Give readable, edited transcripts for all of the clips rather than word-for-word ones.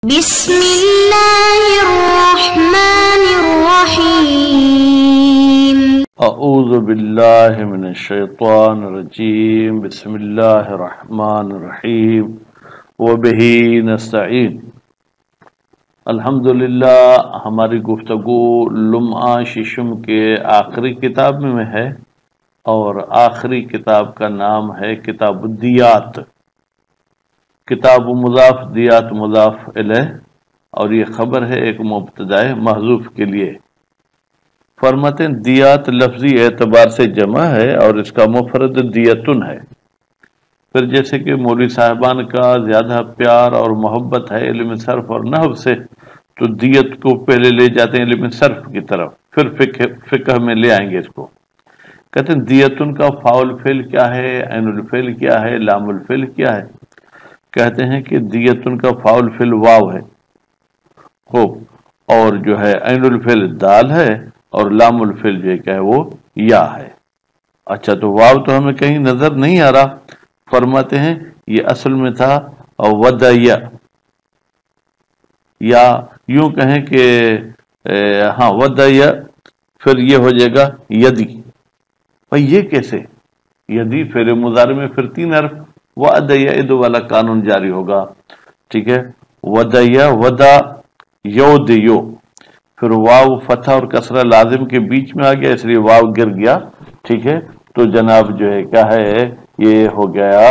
بسم اللہ الرحمن الرحیم اعوذ باللہ من الشیطان الرجیم بسم اللہ الرحمن الرحیم وبہ نستعین۔ الحمدللہ ہماری گفتگو لمعہ ششم کے آخری کتاب میں ہے، اور آخری کتاب کا نام ہے کتاب الدیات۔ کتاب مضاف، دیات مضاف الیہ، اور یہ خبر ہے ایک مبتدأ محذوف کے لیے۔ فرماتے ہیں دیات لفظی اعتبار سے جمع ہے اور اس کا مفرد دیتن ہے۔ پھر جیسے کہ مولوی صاحبان کا زیادہ پیار اور محبت ہے علم صرف اور نحو سے، تو دیت کو پہلے لے جاتے ہیں علم صرف کی طرف، پھر فقہ میں لے آئیں گے اس کو۔ کہتے ہیں دیتن کا فاعل فعل کیا ہے، عین الفعل کیا ہے، لام الفعل کیا ہے؟ کہتے ہیں کہ دیتن کا فاعل فعل واو ہے، خوب، اور جو ہے عین الفعل دال ہے، اور لام الفعل جو ہے وہ یا ہے۔ اچھا، تو واو تو ہمیں کہیں نظر نہیں آ رہا۔ فرماتے ہیں یہ اصل میں تھا ودیا، یا یوں کہیں کہ ہاں ودیا، پھر یہ ہو جائے گا یدی۔ بھائی یہ کیسے؟ یدی فعل مضارع میں پھر 3 حرف، ودیا ادو والا قانون جاری ہوگا، ٹھیک ہے؟ ودیا ودا یود یو، پھر واو فتح اور کسرہ لازم کے بیچ میں آ گیا، اس لیے واو گر گیا، ٹھیک ہے؟ تو جناب جو ہے کیا ہے، یہ ہو گیا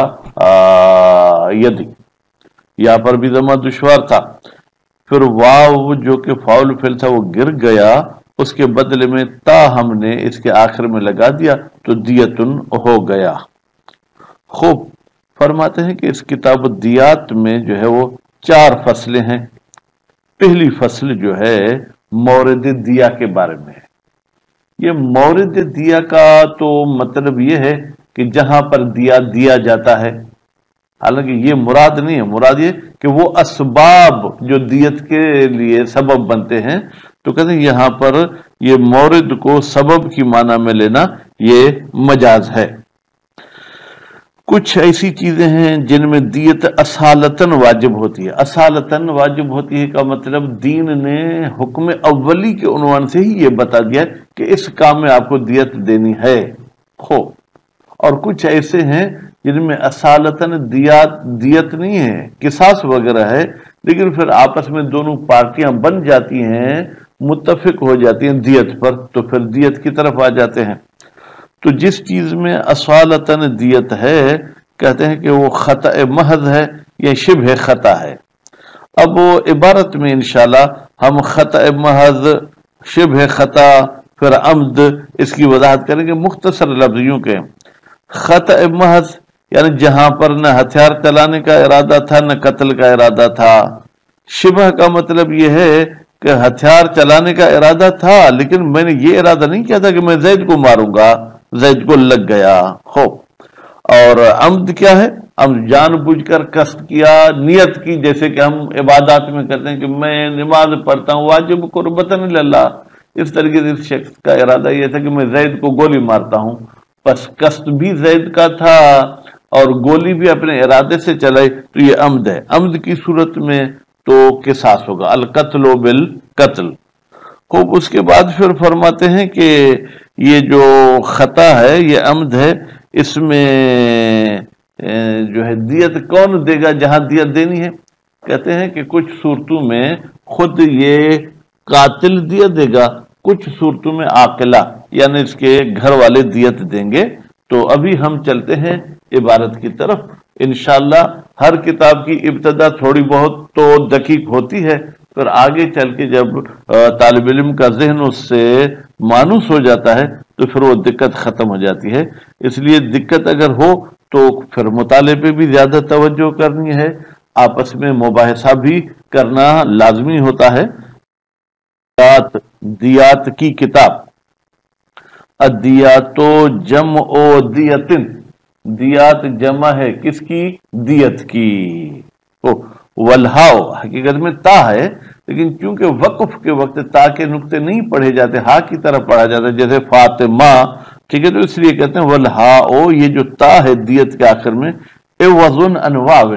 یدی۔ یہاں پر بھی ضمہ دشوار تھا، پھر واو جو کہ فاعل فعل تھا وہ گر گیا، اس کے بدلے میں تا ہم نے اس کے آخر میں لگا دیا تو دیتن ہو گیا۔ خوب، فرماتے ہیں کہ اس کتاب الدیات میں جو ہے وہ 4 فصلیں ہیں۔ پہلی فصل جو ہے مورد دیا کے بارے میں ہے۔ یہ مورد دیا کا تو مطلب یہ ہے کہ جہاں پر دیا دیا جاتا ہے، حالانکہ یہ مراد نہیں ہے، مراد یہ کہ وہ اسباب جو دیت کے لیے سبب بنتے ہیں، تو کہتے ہیں یہاں پر یہ مورد کو سبب کی معنی میں لینا یہ مجاز ہے۔ کچھ ایسی چیزیں ہیں جن میں دیت اصالتاً واجب ہوتی ہے۔ اصالتاً واجب ہوتی ہے کا مطلب دین نے حکم اولی کے عنوان سے ہی یہ بتا دیا کہ اس کام میں آپ کو دیت دینی ہے۔ اور کچھ ایسے ہیں جن میں اصالتاً دیت نہیں ہے، قصاص وغیرہ ہے، لیکن پھر آپس میں دونوں پارٹیاں بن جاتی ہیں، متفق ہو جاتی ہیں دیت پر، تو پھر دیت کی طرف آ جاتے ہیں۔ تو جس چیز میں اصالتاً دیت ہے، کہتے ہیں کہ وہ خطأ محض ہے یا شبہ خطا ہے۔ اب وہ عبارت میں انشاءاللہ ہم خطأ محض، شبہ خطا، پھر عمد، اس کی وضاحت کریں گے مختصر لفظیوں کے۔ خطأ محض یعنی جہاں پر نہ ہتھیار چلانے کا ارادہ تھا نہ قتل کا ارادہ تھا۔ شبہ کا مطلب یہ ہے کہ ہتھیار چلانے کا ارادہ تھا، لیکن میں نے یہ ارادہ نہیں کیا تھا کہ میں زید کو ماروں گا، زید کو لگ گیا۔ اور عمد کیا ہے؟ عمد جان بوجھ کر قصد کیا، نیت کی، جیسے کہ ہم عبادات میں کرتے ہیں کہ میں نماز پڑھتا ہوں واجب قربتاً اللہ، اس طریقے سے اس شخص کا ارادہ یہ تھا کہ میں زید کو گولی مارتا ہوں، بس قصد بھی زید کا تھا اور گولی بھی اپنے ارادے سے چلائی، تو یہ عمد ہے۔ عمد کی صورت میں تو قصاص ہوگا، القتل بالقتل۔ خوب، اس کے بعد پھر فرماتے ہیں کہ یہ جو خطا ہے، یہ عمد ہے، اس میں جو ہے دیت کون دے گا جہاں دیت دینی ہے؟ کہتے ہیں کہ کچھ صورتوں میں خود یہ قاتل دیت دے گا، کچھ صورتوں میں عاقلہ یعنی اس کے گھر والے دیت دیں گے۔ تو ابھی ہم چلتے ہیں عبارت کی طرف۔ انشاءاللہ ہر کتاب کی ابتدا تھوڑی بہت تو دقیق ہوتی ہے، پھر آگے چل کے جب طالب علم کا ذہن اس سے مانوس ہو جاتا ہے تو پھر وہ دقت ختم ہو جاتی ہے۔ اس لیے دقت اگر ہو تو پھر مطالعے پہ بھی زیادہ توجہ کرنی ہے، آپس میں مباحثہ بھی کرنا لازمی ہوتا ہے۔ دیات کی کتاب، الدیات جمع دیتن، دیات جمع ہے کس کی؟ دیت کی۔ والہاء حقیقت میں تا ہے، لیکن چونکہ وقف کے وقت تا کے نقطے نہیں پڑھے جاتے، ہا کی طرح پڑھا جاتا ہے، جیسے فاطمہ، ٹھیک ہے؟ تو اس لیے کہتے ہیں والہاء، یہ جو تا ہے دیت کے آخر میں، عوض عن واو،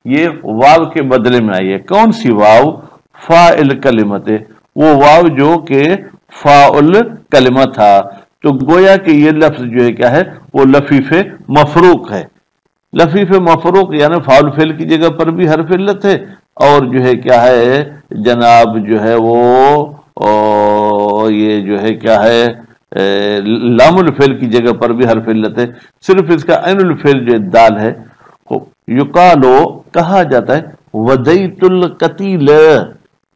یہ واو کے بدلے میں آئی ہے. کون سی واو؟ فاعل کلمت، وہ واو جو کہ فاعل کلمہ تھا. تو گویا کہ یہ لفظ جو ہے کیا ہے؟ وہ لفیف مفروق ہے. لفیف مفروق یعنی فاعل فعل کی جگہ پر بھی حرف علت ہے، اور جو ہے کیا ہے جناب جو ہے وہ یہ جو ہے کیا ہے لام الفعل کی جگہ پر بھی حرف علت ہے. صرف اس کا عین الفعل جو دال ہے. یقالو کہا جاتا ہے ودیت القتیل،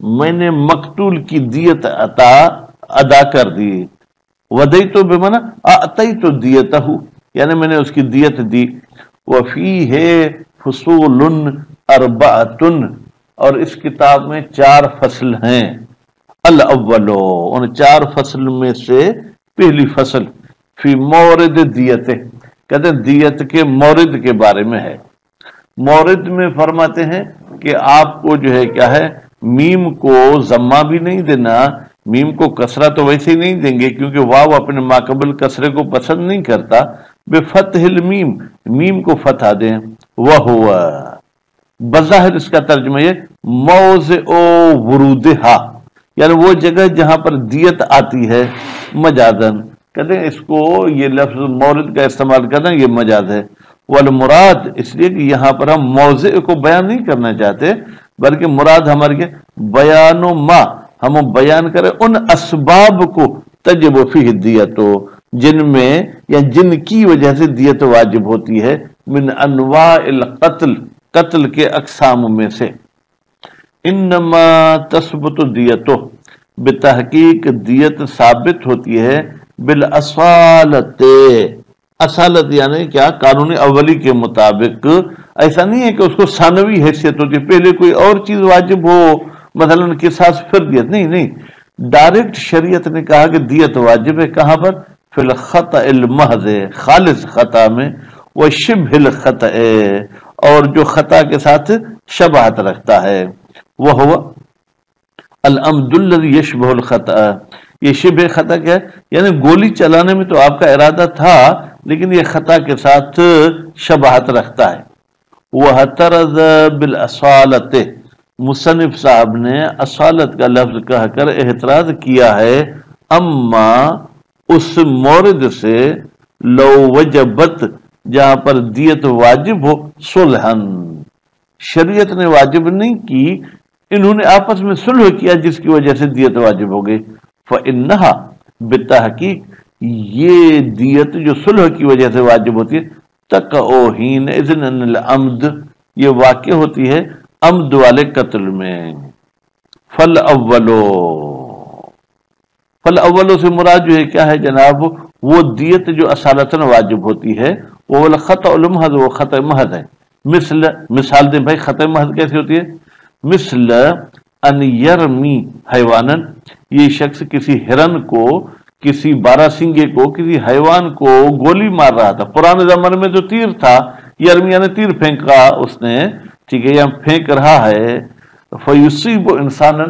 میں نے مقتول کی دیت ادا کر دی. ودیت بمعنی اعطیت دیتہ، یعنی میں نے اس کی دیت دی. وفیہ فصول اربعۃ، اور اس کتاب میں 4 فصل ہیں. الاولو، ان 4 فصل میں سے پہلی فصل فی مورد دیت، کہتے ہیں دیت کے مورد کے بارے میں ہے. مورد میں فرماتے ہیں کہ آپ کو جو ہے کیا ہے میم کو ضمہ بھی نہیں دینا، میم کو کسرہ تو ویسے ہی نہیں دیں گے کیونکہ واو اپنے ماقبل کسرے کو پسند نہیں کرتا. بفتح المیم، میم کو فتح دیں. وہو، بظاہر اس کا ترجمہ یہ موضع ورودہا، یعنی وہ جگہ جہاں پر دیت آتی ہے. مجازن، کہتے ہیں اس کو یہ لفظ مورد کا استعمال کرنا یہ مجاز ہے. والمراد، اس لیے کہ یہاں پر ہم موضع کو بیان نہیں کرنا چاہتے بلکہ مراد ہمارے بیان و ما، ہم بیان کریں ان اسباب کو تجب فیہ دیت، جن میں یا جن کی وجہ سے دیت واجب ہوتی ہے. من انواع القتل، قتل کے اقسام میں سے. انما تثبت دیتو، بتحقیق دیت ثابت ہوتی ہے بالاصالت، اصالت یعنی کیا؟ قانون اولی کے مطابق. ایسا نہیں ہے کہ اس کو ثانوی حیثیت ہوتی ہے، پہلے کوئی اور چیز واجب ہو مثلا قصاص پھر دیت. نہیں، ڈائریکٹ شریعت نے کہا کہ دیت واجب ہے. کہاں پر؟ فی الخطأ المحض، خالص خطا میں. وشبہ الخطأ، اور جو خطا کے ساتھ شباہت رکھتا ہے. وہو العمد الذی یشبہ الخطأ، یہ شبہ خطا کیا ہے؟ یعنی گولی چلانے میں تو آپ کا ارادہ تھا لیکن یہ خطا کے ساتھ شباہت رکھتا ہے. وَاعْتَرَضَ بِالْأَصَالَةِ، مصنف صاحب نے اصالت کا لفظ کہہ کر اعتراض کیا ہے اما اس مورد سے لو وجبت، جہاں پر دیت واجب ہو، صلحن، شریعت نے واجب نہیں کی، انہوں نے آپس میں صلح کیا جس کی وجہ سے دیت واجب ہو گئی. فَإِنَّهَا، بتحقیق یہ دیت جو صلح کی وجہ سے واجب ہوتی ہے، تَقَعُ حِينَئِذٍ عَنِ الْعَمْدِ، یہ واقع ہوتی ہے عمد والے قتل میں. فَالْأَوَّلُ سے مراد جو ہے کیا ہے جناب؟ وہ دیت جو اصالتاً واجب ہوتی ہے، وہ الخطأ المحض، وہ خطأ محض ہے. مثال دیں بھائی خطأ محض کیسے ہوتی ہے؟ مثل ان یرمی حیوانن، یہ شخص کسی ہرن کو، کسی بارہ سنگے کو، کسی حیوان کو گولی مار رہا تھا. پرانے زمانے میں تو تیر تھا، یرمی یعنی تیر پھینکا اس نے، ٹھیک ہے، یا پھینک رہا ہے. فیصیب انسانا،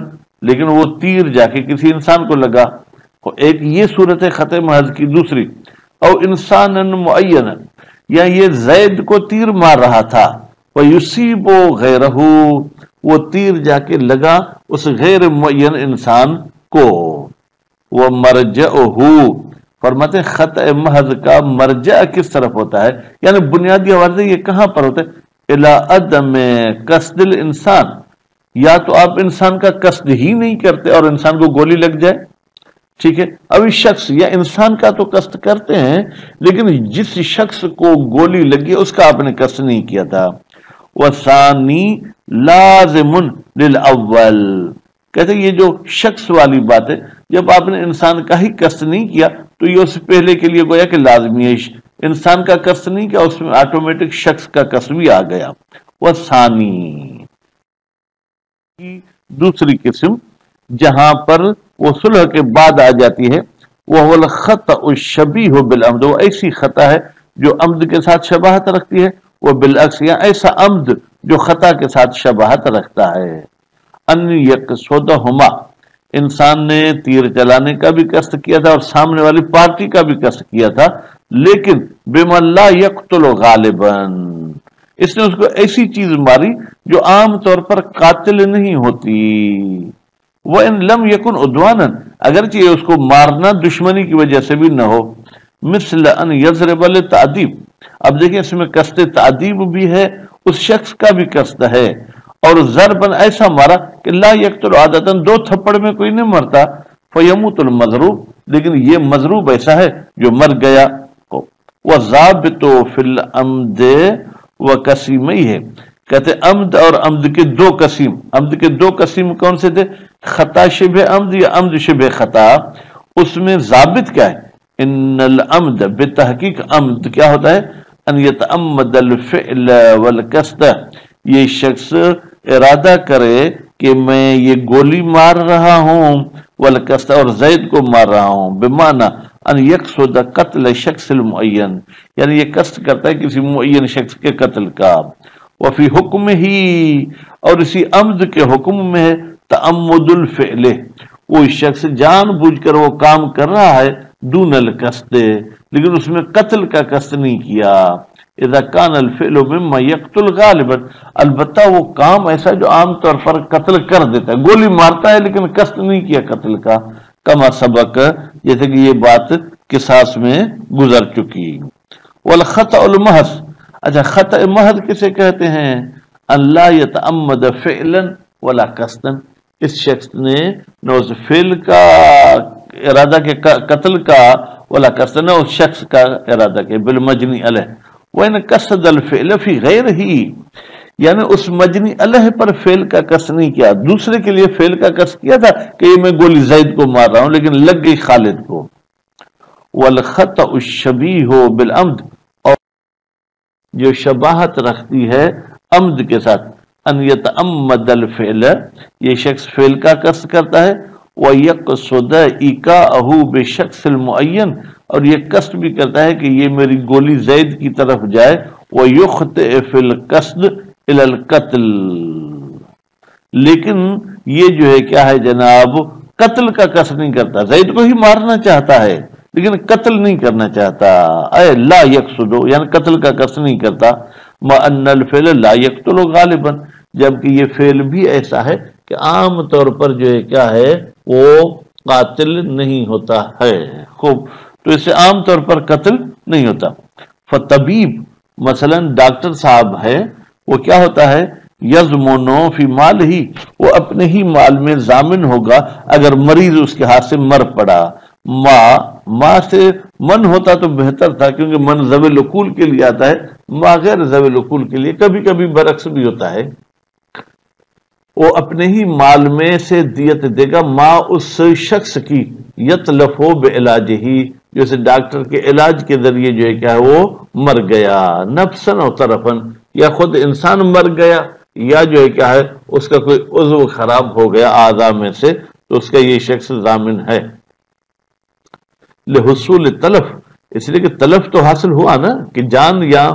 لیکن وہ تیر جا کے کسی انسان کو لگا. ایک یہ صورت ہے خطأ محض کی. دوسری او انسانا معینا، یا یہ زید کو تیر مار رہا تھا، فیصیب غیرہ، وہ تیر جا کے لگا اس غیر معین انسان کو. وہ مرجعہ، فرماتے ہیں خطأ محض کا مرجع کس طرف ہوتا ہے، یعنی بنیادی حوالے سے یہ کہاں پر ہوتا ہے؟ الی عدم قصد الانسان، یا تو آپ انسان کا قصد ہی نہیں کرتے اور انسان کو گولی لگ جائے، ٹھیک ہے. اب اس شخص یا انسان کا تو قصد کرتے ہیں لیکن جس شخص کو گولی لگی اس کا آپ نے قصد نہیں کیا تھا. وثانی لازم للاول، کہتے ہیں یہ جو شخص والی بات ہے، جب آپ نے انسان کا ہی قصد نہیں کیا تو یہ اس پہلے کے لیے گویا کہ لازمی ہے. انسان کا قصد نہیں کیا، اس میں آٹومیٹک شخص کا قصد بھی آ گیا. وثانی، دوسری قسم جہاں پر وہ صلح کے بعد آ جاتی ہے، وہ الخطأ الشبیہ بالعمد، وہ ایسی خطا ہے جو عمد کے ساتھ شباہت رکھتی ہے. وہ بالعکس، یا ایسا عمد جو خطا کے ساتھ شباہت رکھتا ہے. ان یقصدہما، انسان نے تیر چلانے کا بھی قصد کیا تھا اور سامنے والی پارٹی کا بھی قصد کیا تھا، لیکن بما لا یقتل غالباً، اس نے اس کو ایسی چیز ماری جو عام طور پر قاتل نہیں ہوتی، وَإِن لَمْ يَكُنْ عُدْوَانًا اگرچہ اس کو مارنا دشمنی کی وجہ سے بھی نہ ہو، مثل ان یضرب للتعذیب، اب دیکھیں اس میں قصد تعذیب بھی ہے، اس شخص کا بھی قصد ہے، اور ضربن ایسا مارا کہ لا یقتل عادتاً دو تھپڑ میں کوئی نہیں مرتا، فیموت المضروب لیکن یہ مضروب ایسا ہے جو مر گیا، وَضَابِطُ فِي الْعَمْدِ وَقَسِيمَيْهِ کہتے عمد اور عمد کے دو قسیم، عمد کے دو قسیم کون سے تھے؟ خطا شبہ عمد یا عمد شبہ خطا، اس میں ضابط کیا ہے؟ ان العمد بتحقیق عمد کیا ہوتا ہے؟ ان یتعمد الفعل والقصد، یہ شخص ارادہ کرے کہ میں یہ گولی مار رہا ہوں، والقصد اور زید کو مار رہا ہوں، بمعنی ان یقصد قتل شخص المعین، یعنی یہ قصد کرتا ہے کسی معین شخص کے قتل کا، وفی حکم ہی اور اسی عمد کے حکم میں ہے تعمد الفعل، وہ شخص جان بوجھ کر وہ کام کر رہا ہے، دون القصد لیکن اس میں قتل کا قصد نہیں کیا، اذا کان الفعل مما یقتل غالبا البتہ وہ کام ایسا جو عام طور پر قتل کر دیتا ہے، گولی مارتا ہے لیکن قصد نہیں کیا قتل کا، کما سبق جیسے کہ یہ بات قصاص میں گزر چکی۔ والخطأ المحض، اچھا خطأ محض کسے کہتے ہیں؟ اللہ یتعمد فعلا ولا قصدا، اس شخص نے نہ اس فعل کا ارادہ کے قتل کا، ولا قصدا نہ اس شخص کا ارادہ کے، بالمجنی علیہ، وَإِنْ قَصَدَ الْفِعْلَ فِي غَيْرِهِ یعنی اس مجنی علیہ پر فعل کا قصد نہیں کیا، دوسرے کے لیے فعل کا قصد کیا تھا کہ یہ میں گولی زید کو مار رہا ہوں لیکن لگ گئی خالد کو۔ وَالْخَطَأُ الشَّبِيهُ بِالْعَمْدِ اور جو شباہت رکھتی ہے عمد کے ساتھ، ان یتعمد الفعل یہ شخص فعل کا قصد کرتا ہے، وَيَقْصُدَ إِيقَاءَهُ بِشَخْصِ الْمُعَيَّنِ اور یہ قصد بھی کرتا ہے کہ یہ میری گولی زید کی طرف جائے، وَيُخْطِئ فِي الْقَصْدِ إِلَى الْقَتْلِ لیکن یہ جو ہے کیا ہے جناب، قتل کا قصد نہیں کرتا، زید کو ہی مارنا چاہتا ہے لیکن قتل نہیں کرنا چاہتا، اے لا یقصد یعنی قتل کا قصد نہیں کرتا، ما ان الفعل لا یقتل غالبا جبکہ یہ فعل بھی ایسا ہے کہ عام طور پر جو ہے کیا ہے وہ قاتل نہیں ہوتا ہے، خوب تو اس سے عام طور پر قتل نہیں ہوتا۔ فطبیب مثلا ڈاکٹر صاحب ہے، وہ کیا ہوتا ہے؟ یضمن فی مال ہی وہ اپنے ہی مال میں ضامن ہوگا اگر مریض اس کے ہاتھ سے مر پڑا، ماں سے من ہوتا تو بہتر تھا کیونکہ من ذوی العقول کے لیے آتا ہے، ماں غیر ذوی العقول کے لیے، کبھی کبھی برعکس بھی ہوتا ہے، وہ اپنے ہی مال میں سے دیت دے گا، ماں اس شخص کی یتلفو بعلاجہ جو اسے ڈاکٹر کے علاج کے ذریعے جو ہے کیا ہے وہ مر گیا، نفسن و طرفن یا خود انسان مر گیا یا جو ہے کیا ہے اس کا کوئی عضو خراب ہو گیا اعضاء میں سے تو اس کا یہ شخص ضامن ہے۔ لحصول تلف اس لیے کہ تلف تو حاصل ہوا نا کہ جان یا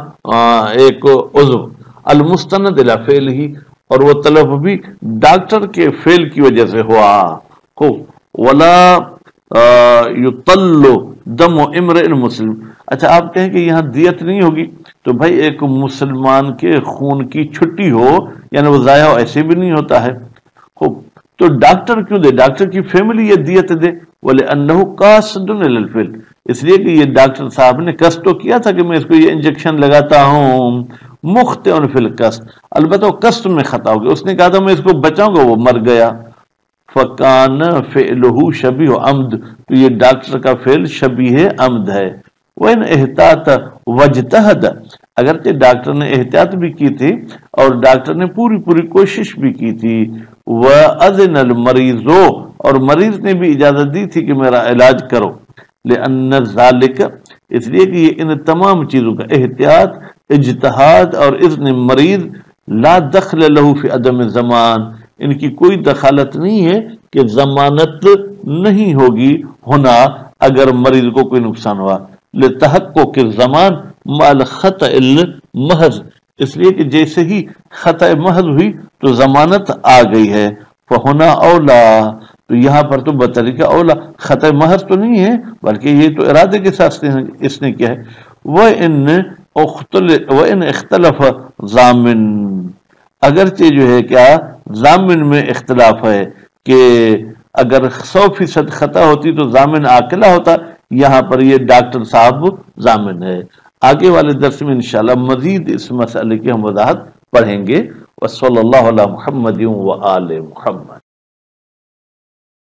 ایک عضو، المستند الی فعل ہی اور وہ تلف بھی ڈاکٹر کے فعل کی وجہ سے ہوا، کو ولا یطل دم امرئ مسلم، اچھا آپ کہیں کہ یہاں دیت نہیں ہوگی تو بھائی ایک مسلمان کے خون کی چھٹی ہو یعنی وہ ضائع ایسے بھی نہیں ہوتا ہے، خوب تو ڈاکٹر کیوں دے؟ ڈاکٹر کی فیملی یہ دیت دے، وَلِأَنَّهُ قَاصِدٌ إِلَى الْفِعْلِ اس لیے کہ یہ ڈاکٹر صاحب نے قصد تو کیا تھا کہ میں اس کو یہ انجیکشن لگاتا ہوں، مُخْطِئٌ فِي الْقَصْدِ البتہ وہ قصد میں خطا ہو گیا، اس نے کہا تھا میں اس کو بچاؤں گا وہ مر گیا، فَكَانَ فِعْلُهُ شَبِيهُ عَمْد تو یہ ڈاکٹر کا فعل شبیہ عمد ہے، وَإِنْ احتاط وَاجْتَهَدَ اگرچہ ڈاکٹر نے احتیاط بھی کی تھی اور ڈاکٹر نے پوری کوشش بھی کی تھی، وَأَذِنَ الْمَرِيضُ اور مریض نے بھی اجازت دی تھی کہ میرا علاج کرو، لِأَنَّ ذَلِكَ اس لیے کہ یہ ان تمام چیزوں کا احتیاط، اجتہاد اور اذن مریض لا دخل له فی عدم زمان ان کی کوئی دخالت نہیں ہے کہ ضمانت نہیں ہوگی ہونا اگر مریض کو کوئی نقصان ہوا، لتحقق الزمان مع الخطأ المحض اس لیے کہ جیسے ہی خطأ محض ہوئی تو ضمانت آ گئی ہے، فہنا اولا تو یہاں پر تو بطریقہ اولا خطأ محض تو نہیں ہے بلکہ یہ تو ارادے کے ساتھ اس نے کیا ہے، وَإِنْ اختلف ضامن اگرچہ جو ہے کیا ضامن میں اختلاف ہے کہ اگر 100% خطا ہوتی تو ضامن عاقلہ ہوتا، یہاں پر یہ ڈاکٹر صاحب ضامن ہے۔ آگے والے درس میں انشاءاللہ مزید اس مسئلے کی ہم وضاحت پڑھیں گے۔ وصلی اللہ علی محمد و آل محمد۔